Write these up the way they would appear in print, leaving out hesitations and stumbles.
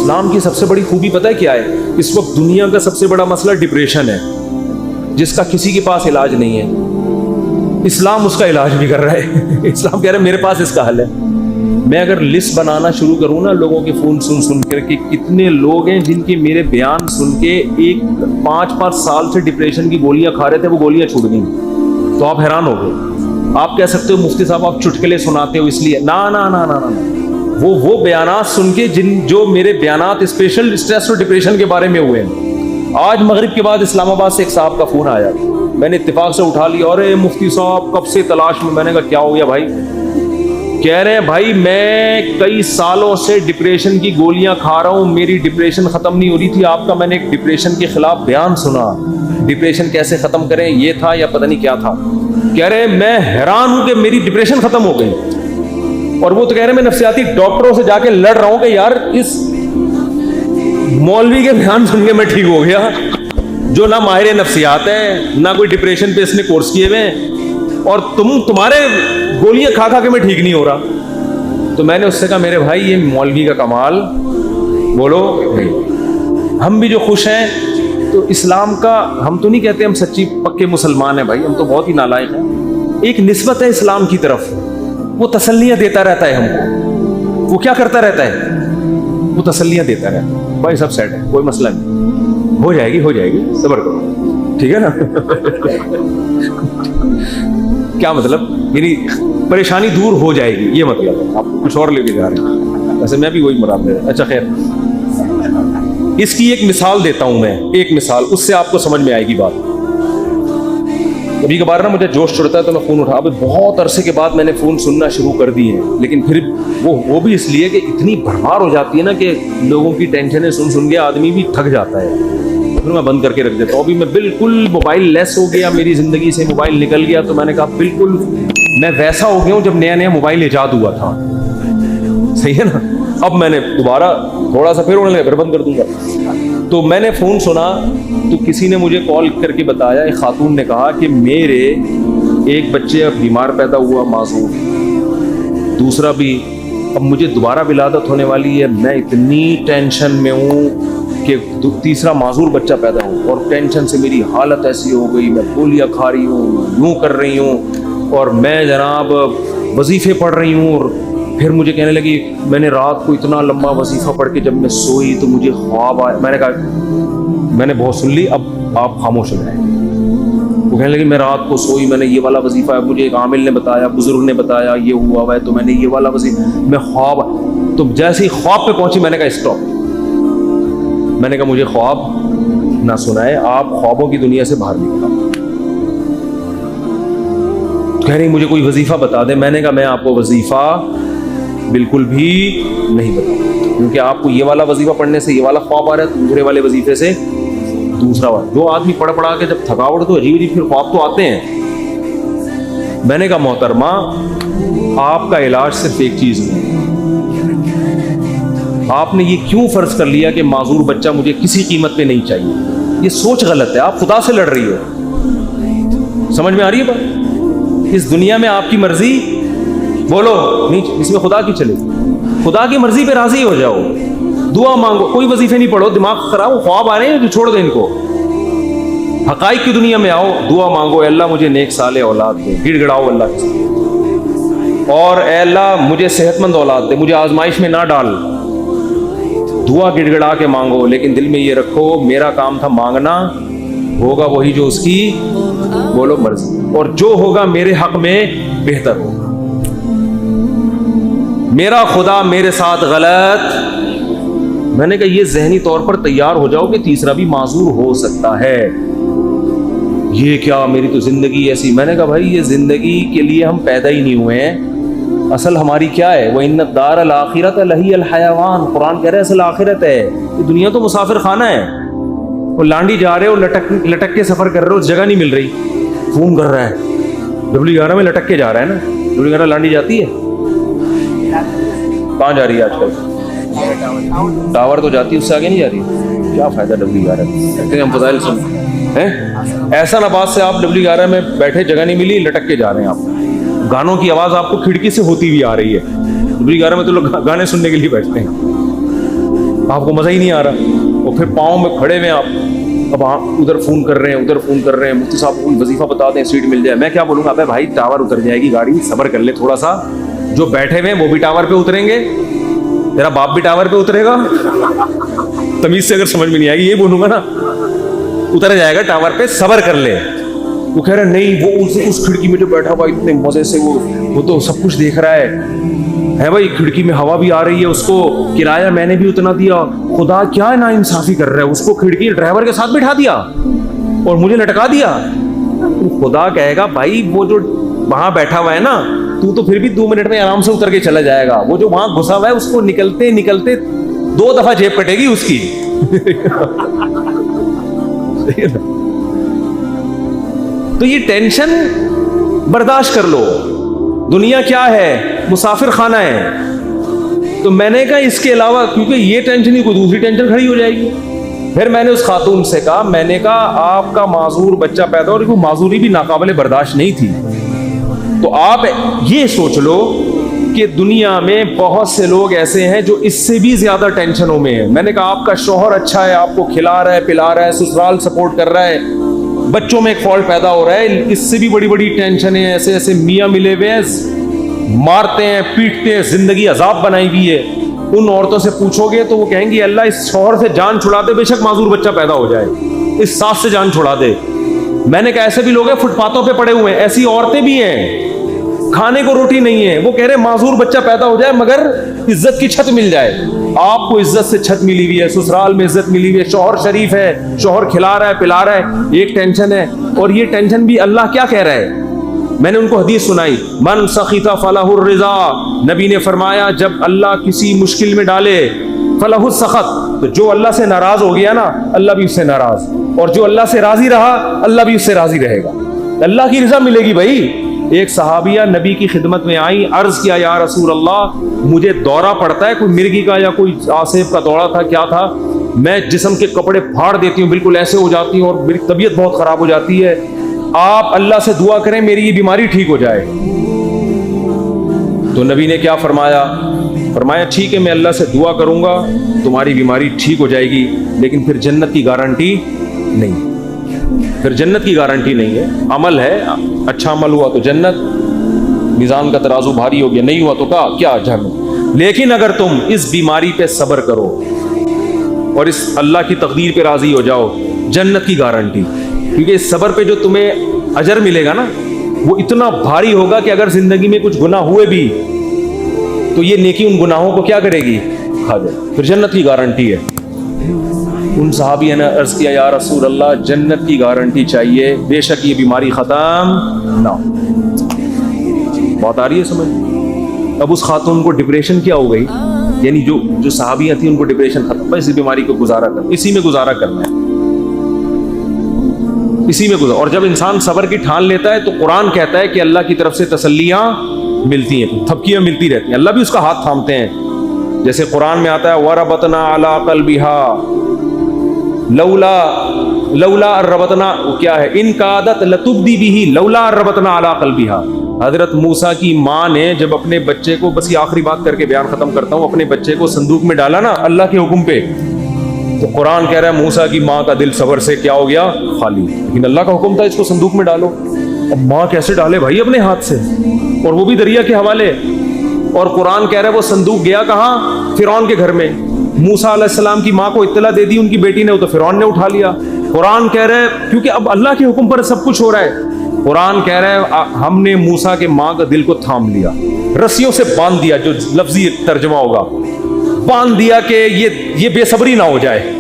اسلام کی سب سے بڑی خوبی پتہ ہے کیا ہے؟ اس وقت دنیا کا سب سے بڑا مسئلہ ڈپریشن ہے، جس کا کسی کے پاس علاج نہیں ہے، اسلام اس کا علاج بھی کر رہا ہے۔ اسلام کہہ رہا ہے میرے پاس اس کا حل ہے۔ میں اگر لسٹ بنانا شروع کروں نا لوگوں کے فون سن کر کہ کتنے لوگ ہیں جن کے میرے بیان سن کے 5 سال سے ڈپریشن کی گولیاں کھا رہے تھے، وہ گولیاں چھوٹ گئیں، تو آپ حیران ہو گئے۔ آپ کہہ سکتے ہو مفتی صاحب آپ چٹکلے سناتے ہو اس لیے، نا نا نا نا نا، وہ بیانات سن کے جو میرے بیانات اسپیشل اسٹریس اور ڈپریشن کے بارے میں ہوئے ہیں۔ آج مغرب کے بعد اسلام آباد سے ایک صاحب کا فون آیا، میں نے اتفاق سے اٹھا لیا، اور مفتی صاحب کب سے تلاش میں۔ میں نے کہا کیا ہو گیا بھائی؟ کہہ رہے ہیں بھائی میں کئی سالوں سے ڈپریشن کی گولیاں کھا رہا ہوں، میری ڈپریشن ختم نہیں ہو رہی تھی، آپ کا میں نے ایک ڈپریشن کے خلاف بیان سنا، ڈپریشن کیسے ختم کریں یہ تھا یا پتہ نہیں کیا تھا۔ کہہ رہے ہیں میں حیران ہوں کہ میری ڈپریشن ختم ہو گئی، اور وہ تو کہہ رہے ہیں میں نفسیاتی ڈاکٹروں سے جا کے لڑ رہا ہوں کہ یار اس مولوی کے بیان سن کے میں ٹھیک ہو گیا، جو نہ ماہر نفسیات ہے نہ کوئی ڈپریشن پہ اس نے کورس کیے ہوئے ہیں، اور تمہارے گولیاں کھا کھا کے میں ٹھیک نہیں ہو رہا۔ تو میں نے اس سے کہا میرے بھائی یہ مولوی کا کمال بولو، ہم بھی جو خوش ہیں تو اسلام کا، ہم تو نہیں کہتے ہم سچی پکے مسلمان ہیں بھائی، ہم تو بہت ہی نالائق ہیں، ایک نسبت ہے اسلام کی طرف، وہ تسلیاں دیتا رہتا ہے ہم کو۔ وہ کیا کرتا رہتا ہے؟ وہ تسلیاں دیتا رہتا ہے، بھائی سب سیٹ ہے، کوئی مسئلہ نہیں، ہو جائے گی، صبر کرو، ٹھیک ہے نا۔ کیا مطلب؟ یعنی پریشانی دور ہو جائے گی، یہ مطلب ہے۔ آپ کچھ اور لے کے جا رہے ہیں، ویسے میں بھی وہی مراد ہے۔ اچھا خیر، اس کی ایک مثال دیتا ہوں میں، ایک مثال، اس سے آپ کو سمجھ میں آئے گی بات۔ کبھی کبھار نا مجھے جوش چڑھتا ہے تو میں فون اٹھا، ابھی بہت عرصے کے بعد میں نے فون سننا شروع کر دی ہے، لیکن پھر وہ بھی اس لیے کہ اتنی بھرمار ہو جاتی ہے نا کہ لوگوں کی ٹینشنیں سن کے آدمی بھی تھک جاتا ہے، پھر میں بند کر کے رکھ دیتا ہوں۔ ابھی میں بالکل موبائل لیس ہو گیا، میری زندگی سے موبائل نکل گیا، تو میں نے کہا بالکل میں ویسا ہو گیا ہوں جب نیا موبائل ایجاد ہوا تھا، صحیح ہے نا۔ اب میں نے دوبارہ تھوڑا سا پھر ہونے لگا، پھر بند کر دوں گا۔ تو میں نے فون سنا تو کسی نے مجھے کال کر کے بتایا، ایک خاتون نے کہا کہ میرے ایک بچے اب بیمار پیدا ہوا معذور، دوسرا بھی اب مجھے دوبارہ ولادت ہونے والی ہے، میں اتنی ٹینشن میں ہوں کہ تیسرا معذور بچہ پیدا ہو، اور ٹینشن سے میری حالت ایسی ہو گئی، میں گولیاں کھا رہی ہوں، یوں کر رہی ہوں، اور میں جناب وظیفے پڑھ رہی ہوں۔ اور پھر مجھے کہنے لگی میں نے رات کو اتنا لمبا وظیفہ پڑھ کے جب میں سوئی تو مجھے خواب آیا۔ میں نے کہا میں نے بہت سن لی، اب آپ خاموش ہو جائیں۔ وہ کہنے لگی میں رات کو سوئی، میں نے یہ والا وظیفہ ہے، مجھے ایک عامل نے بتایا، بزرگ نے بتایا یہ ہوا ہوا ہے، تو میں نے یہ والا وظیفہ، میں خواب، تو جیسے ہی خواب پہ پہنچی میں نے کہا اسٹاپ، میں نے کہا مجھے خواب نہ سنائے، آپ خوابوں کی دنیا سے باہر نکلو۔ کہہ رہی مجھے کوئی وظیفہ بتا دیں۔ میں نے کہا میں آپ کو وظیفہ بالکل بھی نہیں بتاؤں، کیونکہ آپ کو یہ والا وظیفہ پڑھنے سے یہ والا خواب آ رہا ہے، دوسرے والے وظیفے سے دوسرا والا۔ جو آدمی پڑھا کے جب تھکاوٹ تو عجیب پھر خواب تو آتے ہیں۔ میں نے کہا محترمہ آپ کا علاج صرف ایک چیز میں، آپ نے یہ کیوں فرض کر لیا کہ معذور بچہ مجھے کسی قیمت پہ نہیں چاہیے؟ یہ سوچ غلط ہے، آپ خدا سے لڑ رہی ہو۔ سمجھ میں آ رہی ہے بات؟ اس دنیا میں آپ کی مرضی بولو نہیں، اس میں خدا کی چلے، خدا کی مرضی پہ راضی ہو جاؤ، دعا مانگو، کوئی وظیفے نہیں پڑھو، دماغ خراب، خواب آ رہے ہیں جو چھوڑ دیں ان کو، حقائق کی دنیا میں آؤ، دعا مانگو، اے اللہ مجھے نیک صالح اولاد دے، گڑ گڑاؤ اللہ کے، اور اے اللہ مجھے صحت مند اولاد دے، مجھے آزمائش میں نہ ڈال، دعا گڑ گڑا کے مانگو، لیکن دل میں یہ رکھو میرا کام تھا مانگنا، ہوگا وہی جو اس کی بولو مرضی، اور جو ہوگا میرے حق میں بہتر ہوگا، میرا خدا میرے ساتھ غلط۔ میں نے کہا یہ ذہنی طور پر تیار ہو جاؤ کہ تیسرا بھی معذور ہو سکتا ہے، یہ کیا میری تو زندگی ایسی۔ میں نے کہا بھائی یہ زندگی کے لیے ہم پیدا ہی نہیں ہوئے ہیں، اصل ہماری کیا ہے؟ وَإِنَّ الدَّارَ الْآخِرَةَ لَهِيَ الْحَيَوَانُ، قرآن کہہ رہا ہے اصل آخرت ہے، یہ دنیا تو مسافر خانہ ہے، وہ لانڈی جا رہے ہو، لٹک کے سفر کر رہے ہو، جگہ نہیں مل رہی، فون کر رہا ہے، W11 میں لٹک کے جا رہا ہے نا، W11 لانڈی جاتی ہے، کہاں جا رہی ہے آج کل؟ ٹاور تو جاتی ہے، اس سے آگے نہیں جا رہی، کیا فائدہ W11 کہتے ہیں ہم فضائل سن ہیں۔ احسن آباد سے آپ W11 میں بیٹھے، جگہ نہیں ملی، لٹک کے جا رہے ہیں، آپ گانوں کی آواز آپ کو کھڑکی سے ہوتی ہوئی آ رہی ہے، W11 میں تو لوگ گانے سننے کے لیے بیٹھتے ہیں۔ آپ کو مزہ ہی نہیں آ رہا، اور پھر پاؤں میں کھڑے ہوئے آپ، اب آپ ادھر فون کر رہے ہیں ادھر فون کر رہے ہیں، مفتی صاحب کو وظیفہ بتا دیں سیٹ مل جائے. میں کیا بولوں گا، ابے بھائی ٹاور اتر جائے گی گاڑی، صبر کر لے تھوڑا سا، جو بیٹھے ہوئے ہیں وہ بھی ٹاور پہ اتریں گے، تیرا باپ بھی ٹاور پہ اترے گا. تمیز سے اگر سمجھ میں نہیں آئے گی یہ بولوں گا نا، اتر جائے گا ٹاور پہ، صبر کر لے. وہ کہہ رہا نہیں، وہ اس کھڑکی میں جو بیٹھا ہوا اتنے مزے سے وہ تو سب کچھ دیکھ رہا ہے بھائی، کھڑکی میں ہوا بھی آ رہی ہے، اس کو کرایہ میں نے بھی اتنا دیا، خدا کیا نا انصافی کر رہا ہے، اس کو کھڑکی ڈرائیور کے ساتھ بٹھا دیا اور مجھے لٹکا دیا. خدا کہے گا بھائی وہ جو وہاں بیٹھا ہوا ہے نا، تو پھر بھی 2 منٹ میں آرام سے اتر کے چلا جائے گا، وہ جو وہاں گھسا ہوا ہے اس کو نکلتے نکلتے 2 دفعہ جیب کٹے گی اس کی. تو یہ ٹینشن برداشت کر لو، دنیا کیا ہے، مسافر خانہ ہے. تو میں نے کہا اس کے علاوہ، کیونکہ یہ ٹینشن ہی کوئی دوسری ٹینشن کھڑی ہو جائے گی. پھر میں نے اس خاتون سے کہا، میں نے کہا آپ کا معذور بچہ پیدا ہو، اور وہ معذوری بھی ناقابل برداشت نہیں تھی، تو آپ یہ سوچ لو کہ دنیا میں بہت سے لوگ ایسے ہیں جو اس سے بھی زیادہ ٹینشنوں میں ہیں. میں نے کہا آپ کا شوہر اچھا ہے، آپ کو کھلا رہا ہے پلا رہا ہے، سسرال سپورٹ کر رہا ہے، بچوں میں ایک فالٹ پیدا ہو رہا ہے، اس سے بھی بڑی بڑی ٹینشنیں، ایسے ایسے میاں ملے ہوئے ہیں، مارتے ہیں پیٹتے ہیں، زندگی عذاب بنائی ہوئی ہے. ان عورتوں سے پوچھو گے تو وہ کہیں گی اللہ اس شوہر سے جان چھڑا دے، بے شک معذور بچہ پیدا ہو جائے، اس ساس سے جان چھڑا دے. میں نے کہا ایسے بھی لوگ ہیں فٹ پاتھوں پہ پڑے ہوئے ہیں، ایسی عورتیں بھی ہیں، کھانے کو روٹی نہیں ہے، وہ کہہ رہے معذور بچہ پیدا ہو جائے مگر عزت کی چھت مل جائے. آپ کو عزت سے چھت ملی ہوئی ہے، سسرال میں عزت ملی ہوئی ہے، شوہر شریف ہے، شوہر کھلا رہا ہے پلا رہا ہے، ایک ٹینشن ہے. اور یہ ٹینشن بھی اللہ کیا کہہ رہا ہے، میں نے ان کو حدیث سنائی، من سخط فلہ الرضا، نبی نے فرمایا جب اللہ کسی مشکل میں ڈالے، فلہ السخط، تو جو اللہ سے ناراض ہو گیا نا اللہ بھی اس سے ناراض، اور جو اللہ سے راضی رہا اللہ بھی اس سے راضی رہے گا، اللہ کی رضا ملے گی. بھائی ایک صحابیہ نبی کی خدمت میں آئی، عرض کیا یا رسول اللہ مجھے دورہ پڑتا ہے، کوئی مرگی کا یا کوئی آصف کا دورہ تھا کیا تھا، میں جسم کے کپڑے پھاڑ دیتی ہوں، بالکل ایسے ہو جاتی ہوں اور میری طبیعت بہت خراب ہو جاتی ہے، آپ اللہ سے دعا کریں میری یہ بیماری ٹھیک ہو جائے. تو نبی نے کیا فرمایا، فرمایا ٹھیک ہے میں اللہ سے دعا کروں گا تمہاری بیماری ٹھیک ہو جائے گی، لیکن پھر جنت کی گارنٹی نہیں، پھر جنت کی گارنٹی نہیں ہے. عمل ہے، اچھا عمل ہوا تو جنت، میزان کا ترازو بھاری ہو گیا، نہیں ہوا تو کیا جہنم. لیکن اگر تم اس بیماری پہ صبر کرو اور اس اللہ کی تقدیر پہ راضی ہو جاؤ، جنت کی گارنٹی. کیونکہ اس صبر پہ جو تمہیں اجر ملے گا نا وہ اتنا بھاری ہوگا کہ اگر زندگی میں کچھ گناہ ہوئے بھی تو یہ نیکی ان گناہوں کو کیا کرے گی، کھا جائے، پھر جنت کی گارنٹی ہے. ان صحابیوں نے عرض کیا یا رسول اللہ جنت کی گارنٹی چاہیے، بے شک یہ بیماری ختم نہ ہو. بات آ رہی ہے سمجھ؟ اب اس خاتون کو ڈپریشن کیا ہو گئی، یعنی جو صحابیاں تھیں ان کو ڈپریشن ختم، بس اس بیماری کو گزارا کر، اسی میں گزارا کرنا ہے، اسی میں گزارا. اور جب انسان صبر کی ٹھان لیتا ہے تو قرآن کہتا ہے کہ اللہ کی طرف سے تسلیاں ملتی ہیں، تھپکیاں ملتی رہتی ہیں، اللہ بھی اس کا ہاتھ تھامتے ہیں. جیسے قرآن میں آتا ہے وَرَبَطْنَا عَلَىٰ قَلْبِهَا لولا الربطنا، کیا ہے، ان کادت لتبدی بھی لولا الربطنا علی قلبها. حضرت موسیٰ کی ماں نے جب اپنے بچے کو، بس یہ آخری بات کر کے بیان ختم کرتا ہوں، اپنے بچے کو صندوق میں ڈالا نا اللہ کے حکم پہ، تو قرآن کہہ رہا ہے موسیٰ کی ماں کا دل صبر سے کیا ہو گیا، خالی. لیکن اللہ کا حکم تھا اس کو صندوق میں ڈالو. اب ماں کیسے ڈالے بھائی اپنے ہاتھ سے، اور وہ بھی دریا کے حوالے. اور قرآن کہہ رہا ہے وہ صندوق گیا کہاں، فرعون کے گھر میں. موسیٰ علیہ السلام کی ماں کو اطلاع دے دی ان کی بیٹی نے، وہ تو فرعون نے اٹھا لیا. قرآن کہہ رہا ہے کیونکہ اب اللہ کے حکم پر سب کچھ ہو رہا ہے، قرآن کہہ رہا ہے ہم نے موسیٰ کے ماں کا دل کو تھام لیا، رسیوں سے باندھ دیا، جو لفظی ترجمہ ہوگا باندھ دیا کہ یہ بے صبری نہ ہو جائے.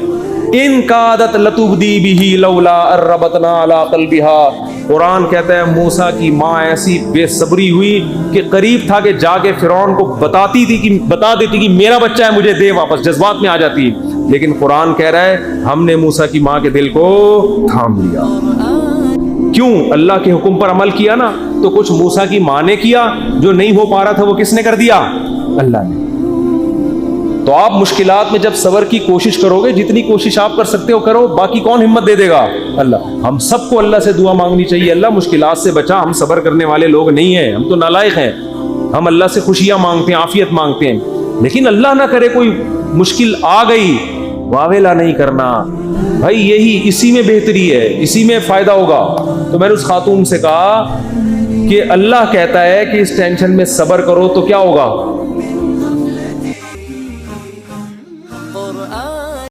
ان کادت لتبدی بھی لولا الربطنا علی قلبها. قرآن کہتا ہے موسیٰ کی ماں ایسی بے صبری ہوئی کہ قریب تھا کہ جا کے فرعون کو بتا دیتی کہ میرا بچہ ہے مجھے دے واپس، جذبات میں آ جاتی. لیکن قرآن کہہ رہا ہے ہم نے موسیٰ کی ماں کے دل کو تھام لیا. کیوں؟ اللہ کے حکم پر عمل کیا نا. تو کچھ موسیٰ کی ماں نے کیا، جو نہیں ہو پا رہا تھا وہ کس نے کر دیا، اللہ نے. تو آپ مشکلات میں جب صبر کی کوشش کرو گے، جتنی کوشش آپ کر سکتے ہو کرو، باقی کون ہمت دے دے گا، اللہ. ہم سب کو اللہ سے دعا مانگنی چاہیے، اللہ مشکلات سے بچا. ہم صبر کرنے والے لوگ نہیں ہیں، ہم تو نالائق ہیں. ہم اللہ سے خوشیاں مانگتے ہیں، عافیت مانگتے ہیں، لیکن اللہ نہ کرے کوئی مشکل آ گئی واویلا نہیں کرنا بھائی، یہی اسی میں بہتری ہے، اسی میں فائدہ ہوگا۔ تو میں نے اس خاتون سے کہا کہ اللہ کہتا ہے کہ اس ٹینشن میں صبر کرو تو کیا ہوگا؟